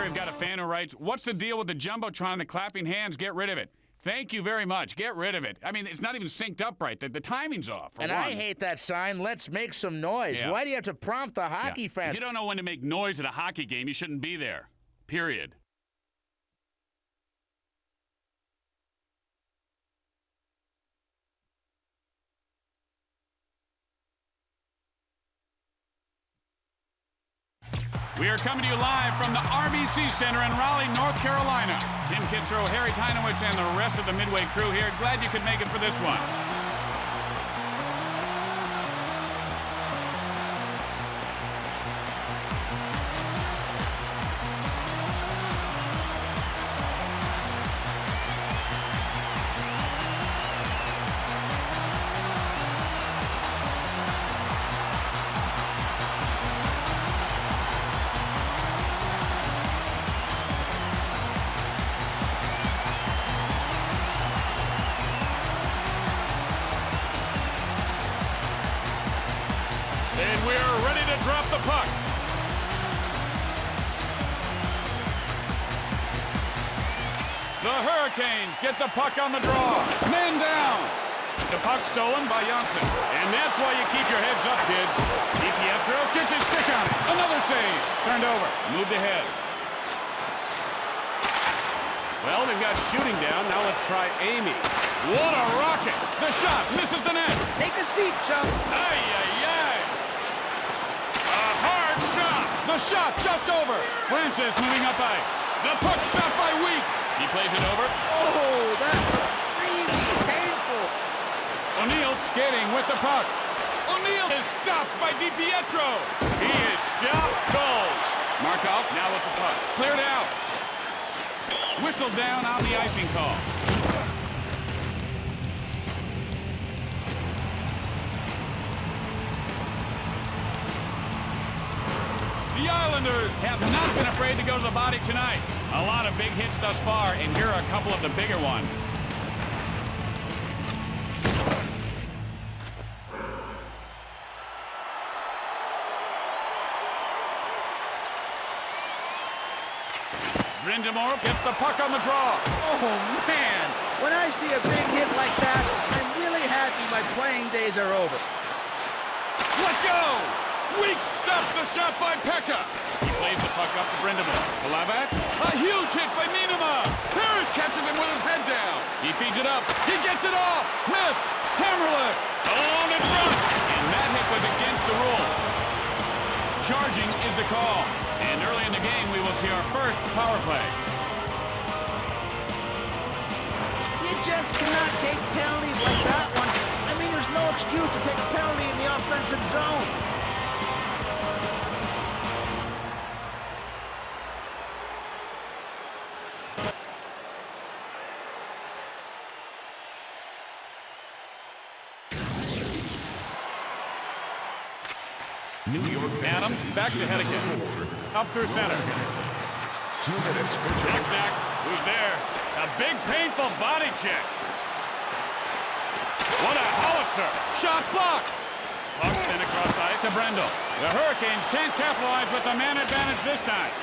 we've got a fan who writes, what's the deal with the Jumbotron and the clapping hands? Get rid of it. Thank you very much. Get rid of it. I mean, it's not even synced up right. The timing's off. And I hate that sign, let's make some noise. Yeah. Why do you have to prompt the hockey fans? If you don't know when to make noise at a hockey game, you shouldn't be there. Period. We are coming to you live from the RBC Center in Raleigh, North Carolina. Tim Kitzrow, Harry Teinowitz, and the rest of the Midway crew here. Glad you could make it for this one. And we are ready to drop the puck. The Hurricanes get the puck on the draw. Men down. The puck stolen by Janssen. And that's why you keep your heads up, kids. Pietro gets his stick on it. Another save. Turned over. Moved ahead. Well, they've got shooting down. Now let's try Amy. What a rocket. The shot misses the net. Take a seat, chump. Ay, ay, ay. A hard shot. The shot just over. Francis moving up ice. The puck stopped by Weeks. He plays it over. Oh, that was really painful. O'Neill skating with the puck. O'Neill is stopped by Pietro. He is stopped. Goals. Markov now with the puck. Cleared out. Whistle down on the icing call. The Islanders have not been afraid to go to the body tonight. A lot of big hits thus far, and here are a couple of the bigger ones. Brindamore gets the puck on the draw. Oh, man. When I see a big hit like that, I'm really happy my playing days are over. Let go! Weeks stops the shot by Pekka. He plays the puck up to Brindamore. Palavak, a huge hit by Niinema. Harris catches him with his head down. He feeds it up. He gets it off. Miss. Hammerlick. On in front. And that hit was against the rules. Charging is the call. And early in the game, we will see our first power play. You just cannot take penalties like that one. I mean, there's no excuse to take a penalty in the offensive zone. New York Adams back to Hedican. Up through center. 2 minutes for Jack, who's there? A big, painful body check. What a howitzer! Shot blocked! Puck sent across ice to Brendel. The Hurricanes can't capitalize with the man advantage this time.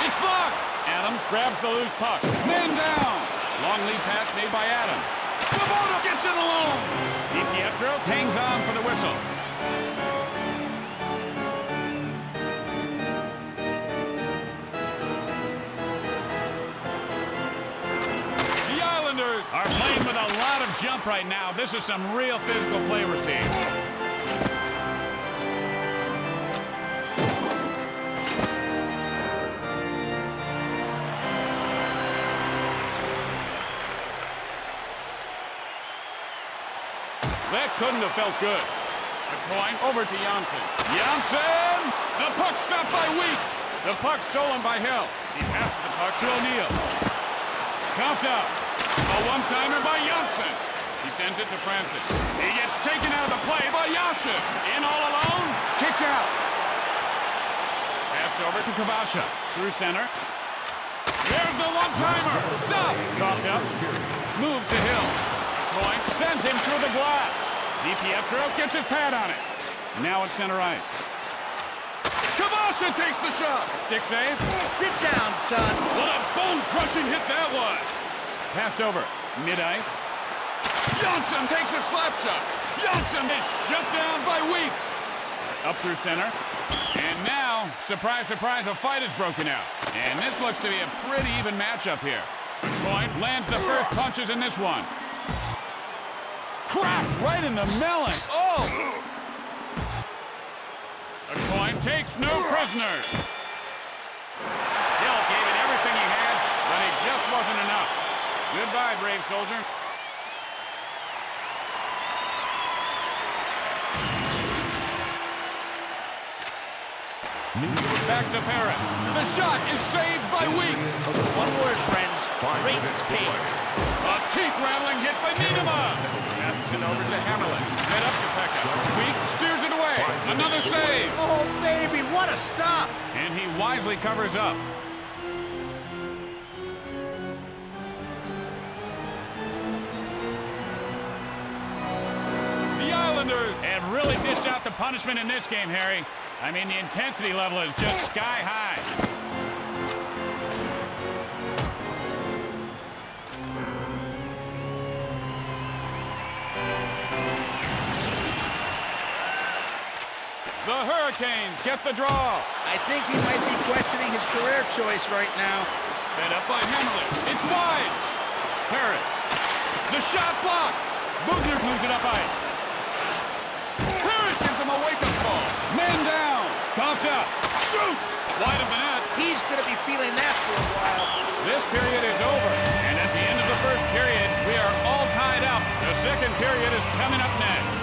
It's blocked! Adams grabs the loose puck. Man down! Long lead pass made by Adams. Svoboda gets it alone! Pietro hangs on for the whistle. Are playing with a lot of jump right now. This is some real physical play we're seeing. That couldn't have felt good. A coin over to Janssen. Janssen! The puck stopped by Weeks. The puck stolen by Hill. He passes the puck to O'Neill. Coughed up. A one-timer by Janssen. He sends it to Francis. He gets taken out of the play by Yashin. In all alone. Kicked out. Passed over to Kavasha. Through center. There's the one-timer. Stop. Coughed up. Move to Hill. Point sends him through the glass. Pietro gets his pad on it. Now at center ice. Kavasha! Yasha takes the shot. Stick save. Sit down, son. What a bone-crushing hit that was. Passed over. Mid-ice. Janssen takes a slap shot. Janssen is shut down by Weeks. Up through center. And now, surprise, surprise, a fight has broken out. And this looks to be a pretty even matchup here. Coin lands the first punches in this one. Crap, right in the melon. Oh! A coin takes no prisoners. Hill gave it everything he had, but it just wasn't enough. Goodbye, brave soldier. Back to Paris. The shot is saved by Weeks. One word, friends. Great speed. A teeth-rattling hit by Nienema. Passes it over to Hammerlin. Head up to Pekka. Weeks steers it away. Another save. Oh, baby, what a stop. And he wisely covers up. The Islanders have really dished out the punishment in this game, Harry. I mean, the intensity level is just sky high. The Hurricanes get the draw. I think he might be questioning his career choice right now. Fed up by Hammerlin. It's wide. Parrish. The shot blocked. Bugner moves it up ice. Parrish gives him a wake-up call. Man down. Coughed up. Shoots. Wide of the net. He's going to be feeling that for a while. This period is over. And at the end of the first period, we are all tied up. The second period is coming up next.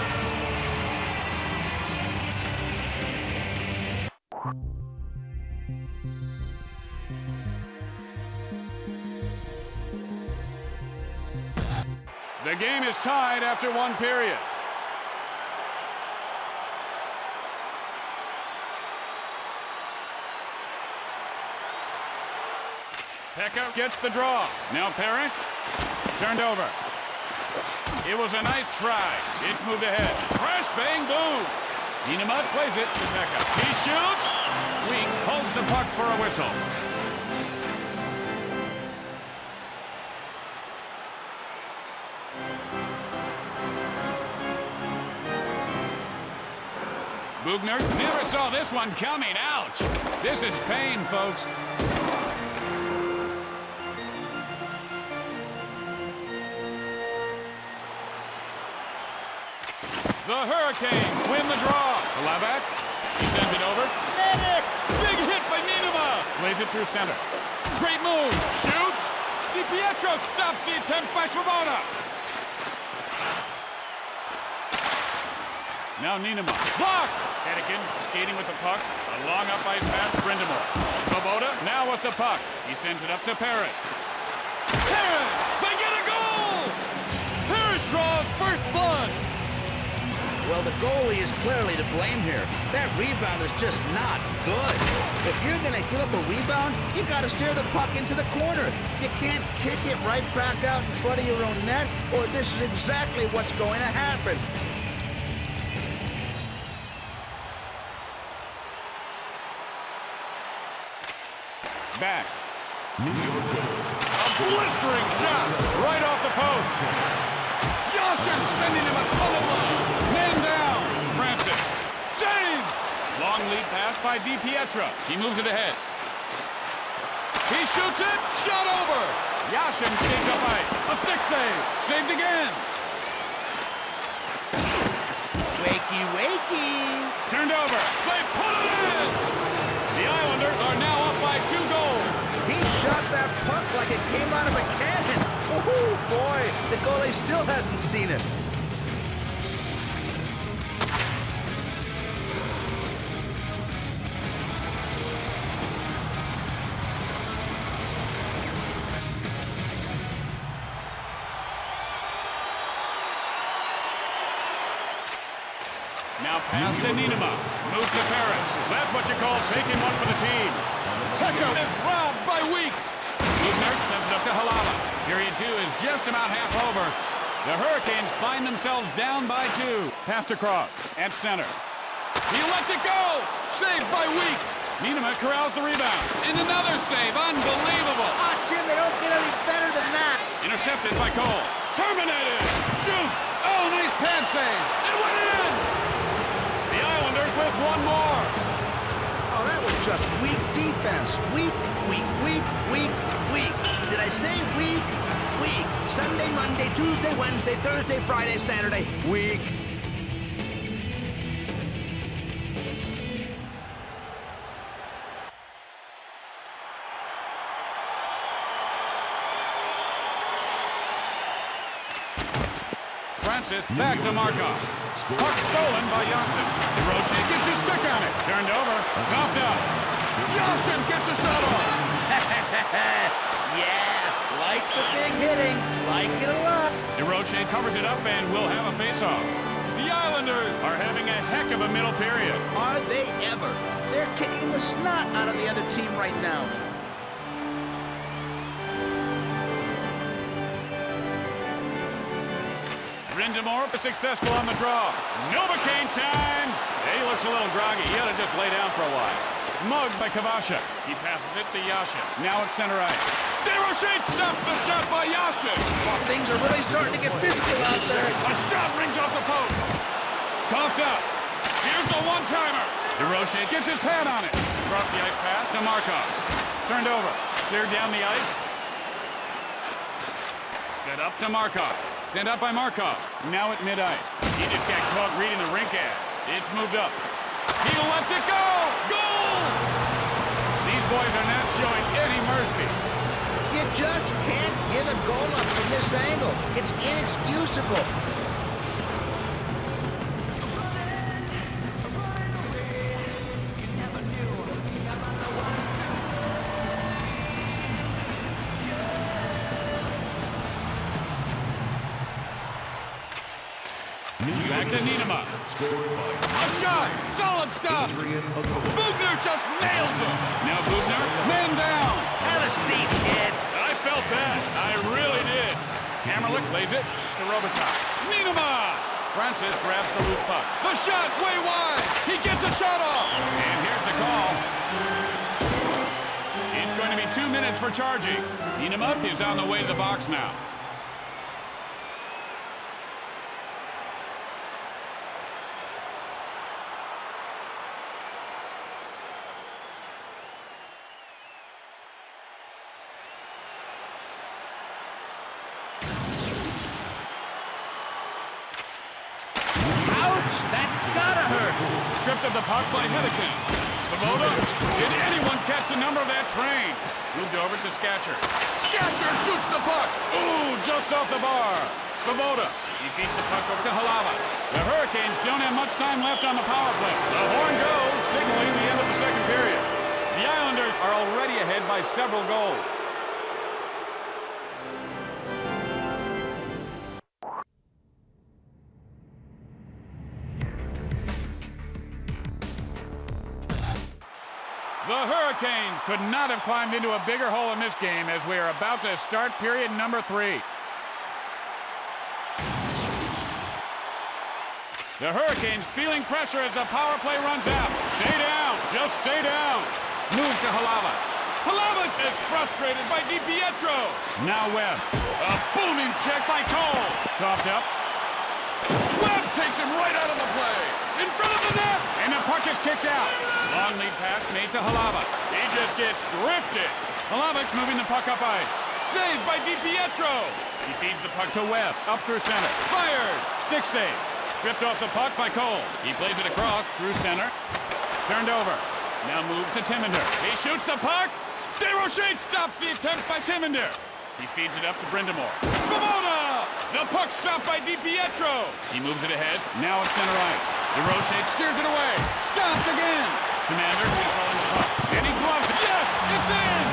The game is tied after one period. Pekka gets the draw. Now Parrish. Turned over. It was a nice try. It's moved ahead. Crash, bang, boom. Nienema plays it to Pekka. He shoots. Weeks pulls the puck for a whistle. Bugner never saw this one coming. Ouch. This is pain, folks. The Hurricanes win the draw. Palavak, he sends it over. Medic! Big hit by Nienema. Plays it through center. Great move. Shoots. DiPietro stops the attempt by Swoboda. Now Nienema. Block! Hennigan skating with the puck. A long up ice pass to Brindamore. Swoboda now with the puck. He sends it up to Parrish. Parrish! They get a goal! Parrish draws first blood. Well, the goalie is clearly to blame here. That rebound is just not good. If you're going to give up a rebound, you got to steer the puck into the corner. You can't kick it right back out in front of your own net, or this is exactly what's going to happen. Back. A blistering shot right off the post. Yashin sending him a ton of love. Man down. Francis. Save! Long lead pass by DiPietro. He moves it ahead. He shoots it. Shot over. Yashin skates up ice. A stick save. Saved again. Wakey, wakey. Turned over. They put it in. The Islanders are now up by 2 goals. He shot that puck like it came out of a cannon. Oh boy, the goalie still hasn't seen it. Now pass to Nienema. Move to Paris. That's what you call taking one for the team. Pekka is robbed by Weeks. Bugner sends it up to Halala. Period 2 is just about half over. The Hurricanes find themselves down by 2. Passed across at center. He lets it go. Saved by Weeks. Nienema corrals the rebound. And another save. Unbelievable. Ah, Tim, they don't get any better than that. Intercepted by Cole. Terminated. Shoots. Oh, nice pad save. It went in. The Islanders with one more. Oh, that was just weak defense. Weak, weak, weak, weak, weak. Did I say weak? Weak. Sunday, Monday, Tuesday, Wednesday, Thursday, Friday, Saturday. Weak. Francis back to Markov. Puck stolen by Janssen. Roche gets his stick on it. Turned over. Knocked out. Janssen gets a shot off. Yeah, like the big hitting. Like it a lot. DeRoche covers it up and will have a face-off. The Islanders are having a heck of a middle period. Are they ever? They're kicking the snot out of the other team right now. Brindamore successful on the draw. Novocaine time. He looks a little groggy. He ought to just lay down for a while. Mugged by Kavasha. He passes it to Yashin. Now at center ice. DeRoche stops the shot by Yashin. Well, things are really starting to get physical out there. A shot rings off the post. Coughed up. Here's the one-timer. DeRoche gets his pad on it. Across the ice pass to Markov. Turned over. Cleared down the ice. Get up to Markov. Sent up by Markov. Now at mid-ice. He just got caught reading the rink ads. It's moved up. He lets it go! Goal! These boys are not showing any mercy. You just can't give a goal up from this angle. It's inexcusable. Back to Nienema. A shot! Solid stop! Bubner just nails him! Now Bubner, man down! Have a seat, kid. I felt that. I really did. Kamerlich lays it to Robitaille. Nienema! Francis grabs the loose puck. The shot way wide! He gets a shot off! And here's the call. It's going to be 2 minutes for charging. Nienema is on the way to the box now. That's gotta hurt. Stripped of the puck by Hedican. Svoboda. Did anyone catch the number of that train? Moved over to Scatcher. Scatcher shoots the puck. Ooh, just off the bar. Svoboda. He feeds the puck over to Halava. The Hurricanes don't have much time left on the power play. The horn goes, signaling the end of the second period. The Islanders are already ahead by several goals. The Hurricanes could not have climbed into a bigger hole in this game as we are about to start period number 3. The Hurricanes feeling pressure as the power play runs out. Stay down, just stay down. Move to Halava. Halava is frustrated by DiPietro. Now Webb. A booming check by Cole. Coughed up. Webb takes him right out of the play. In front of the net. And the puck is kicked out. Long lead pass made to Halava. He just gets drifted. Halavic's moving the puck up ice. Saved by DiPietro. He feeds the puck to Webb. Up through center. Fired. Stick save. Stripped off the puck by Cole. He plays it across through center. Turned over. Now moved to Timonder. He shoots the puck. DeRoche stops the attempt by Timonder. He feeds it up to Brindamore. Svoboda! The puck stopped by DiPietro. He moves it ahead. Now at center ice. DeRoche steers it away. Stopped again. Commander controlling the puck. And he gloves it. Yes, it's in!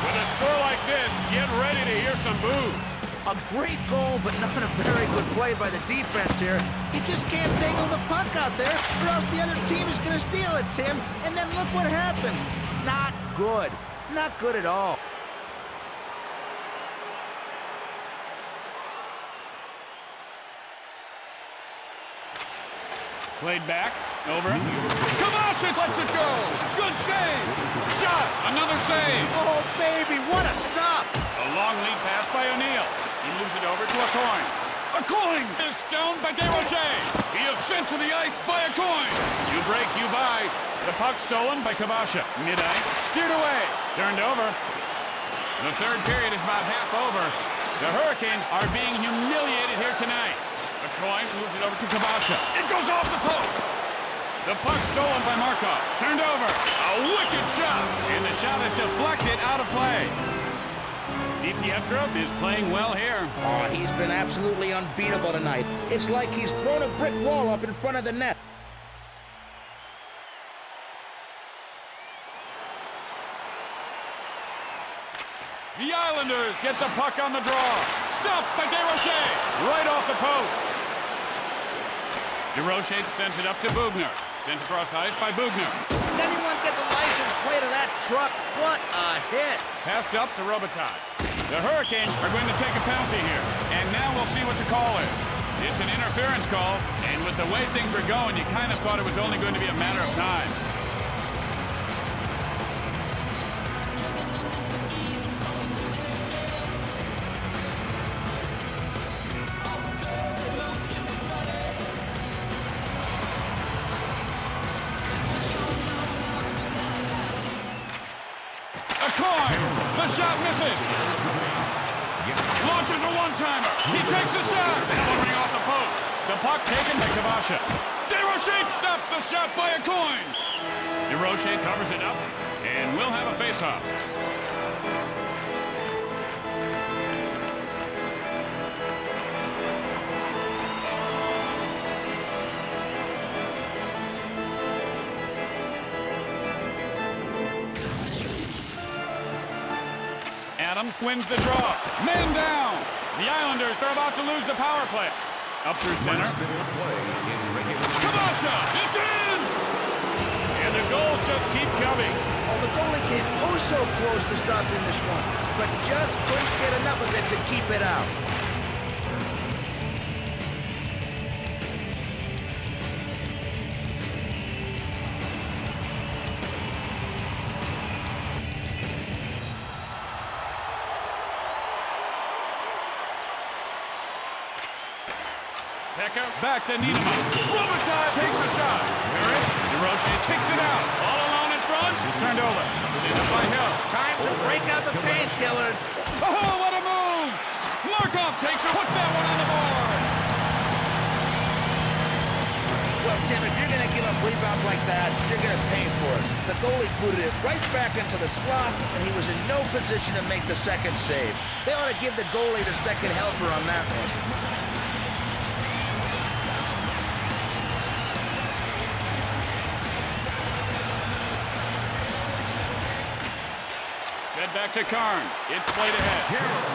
With a score like this, get ready to hear some boos. A great goal, but not a very good play by the defense here. You just can't dangle the puck out there, or else the other team is going to steal it, Tim. And then look what happens. Not good. Not good at all. Played back, over. Kavasha lets it go. Good save. Another save. Oh, baby, what a stop! A long lead pass by O'Neal. He moves it over to a coin. A coin is stoned by Desrochers. He is sent to the ice by a coin. You break, you buy. The puck stolen by Kabasha. Mid-ice, steered away, turned over. The third period is about half over. The Hurricanes are being humiliated here tonight. A coin moves it over to Kabasha. It goes off the post. The puck stolen by Markov. Turned over. A wicked shot. And the shot is deflected out of play. Kitzrow is playing well here. Oh, he's been absolutely unbeatable tonight. It's like he's thrown a brick wall up in front of the net. The Islanders get the puck on the draw. Stopped by Desrochers. Right off the post. Desrochers sends it up to Bugner. Sent across ice by Bugner. Did anyone get the license plate of that truck? What a hit! Passed up to Robitaille. The Hurricanes are going to take a penalty here. And now we'll see what the call is. It's an interference call, and with the way things were going, you kind of thought it was only going to be a matter of time. The shot misses. Launches a one-timer. He takes the shot. Ring off the post. The puck taken by Kabasha. Desrochers stops the shot by a coin. Desrochers covers it up, and we'll have a face-off. Adams wins the draw. Man down. The Islanders are about to lose the power play. Up through center. Kabasha! It's in! And the goals just keep coming. Oh, the goalie came oh so close to stopping this one, but just couldn't get enough of it to keep it out. Back to Niedema. Robitaille takes a shot. Harris, Desrochers kicks it out. All alone in front. It's turned over. It's by Hill. Time to break out the painkillers. Oh, what a move! Markov takes it. Put that one on the board. Well, Tim, if you're going to give up rebounds like that, you're going to pay for it. The goalie booted it right back into the slot, and he was in no position to make the second save. They ought to give the goalie the second helper on that one. Back to Karn. It's played ahead.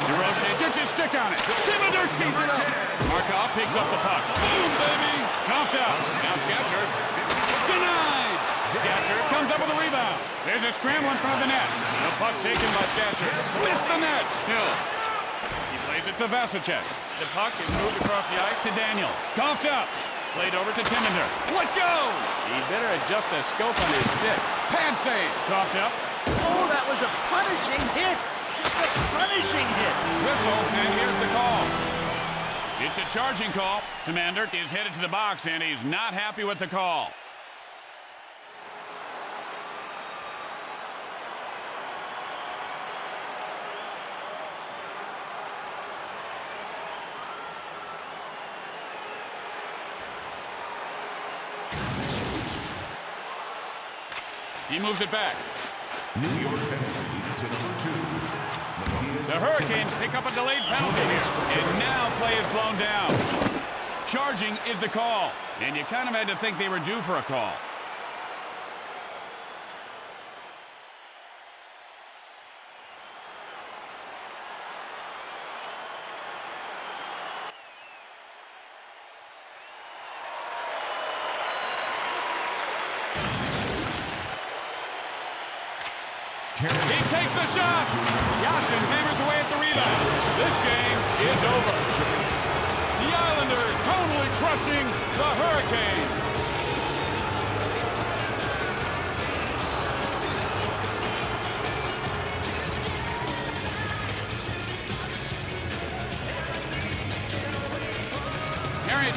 Desrochers gets his stick on it. Timoner tees it up. Markov picks up the puck. Boom, baby! Coughed out. Now Scatcher. Denied! Scatcher comes up with a rebound. There's a scramble in front of the net. The puck taken by Scatcher. Missed the net. Hill. He plays it to Vasicek. The puck is moved across the ice to Daniel. Coughed up. Played over to Timoner. Let go! He better adjust the scope on his stick. Pad save. Coughed up. Oh, that was a punishing hit! Just a punishing hit! Whistle, and here's the call. It's a charging call. Commander is headed to the box, and he's not happy with the call. He moves it back. New York penalty to number 2. The Hurricanes pick up a delayed penalty here, and now play is blown down. Charging is the call, and you kind of had to think they were due for a call. He takes the shot. Yashin hammers away at the rebound. This game is over. The Islanders totally crushing the Hurricanes.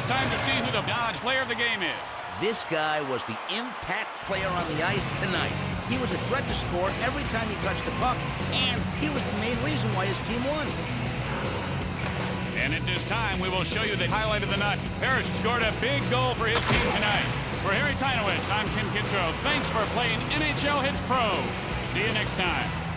time to see who the Dodge player of the game is. This guy was the impact player on the ice tonight. He was a threat to score every time he touched the puck, and he was the main reason why his team won. And at this time, we will show you the highlight of the night. Parrish scored a big goal for his team tonight. For Harry Teinowitz, I'm Kitzrow. Thanks for playing NHL Hitz Pro. See you next time.